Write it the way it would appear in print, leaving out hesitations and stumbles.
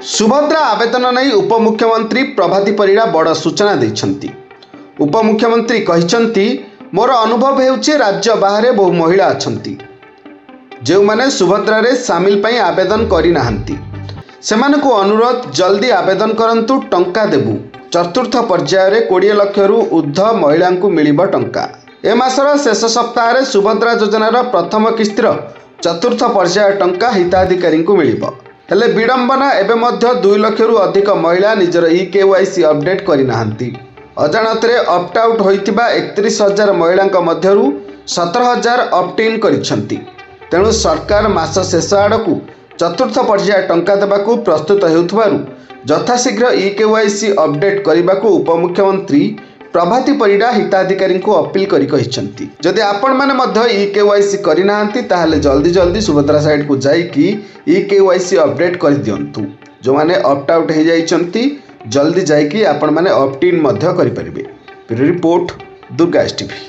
सुभद्रा आवेदन नहीं उपमुख्यमंत्री प्रभाती परिड़ा बड़ सूचना देइछंती। उपमुख्यमंत्री कहिछंती मोर अनुभव हेउचे राज्य बाहर बहु महिला अछंती जो माने सुभद्रा रे सामिल पई आवेदन करि नाहंती सेमानकु अनुरोध जल्दी आवेदन करंतु टंका देबु। चतुर्थ पर्याय रे 20 लाख रु ऊर्ध्व महिला को मिलिबो टंका। ए मासर शेष सप्ताह रे सुभद्रा योजनार प्रथम किस्तिर चतुर्थ पर्याय टंका हिताधिकारी को मिलिबो। हेले विडंबना एबे मध्य 2 लाख रु अधिक महिला निजर ई-केवाईसी अपडेट करि नाहंती। अजाणतरे ऑप्ट आउट होइतिबा 31,000 महिला मध्यरु 17,000 ऑप्ट इन करिसंती। तेणु सरकार मास शेष आड़कू चतुर्थ पर्याय टंका देबाकू प्रस्तुत हेउथबारु यथाशीघ्र ई-केवाईसी अपडेट करबाकू उपमुख्यमंत्री प्रभाती परिड़ा हिताधिकारी को अपील करी कहिसंती। जदि आपण माने मध्य ई-केवाईसी करि नाहंती ताहाले जल्दी जल्दी सुभद्रा साइट को जाइकी ई-केवाईसी अपडेट कर दियंतु। जो माने ऑप्ट आउट हो जाइछंती जल्दी जाइकी आपण माने ऑप्ट इन मध्य करि परिबे। Report Durga STV.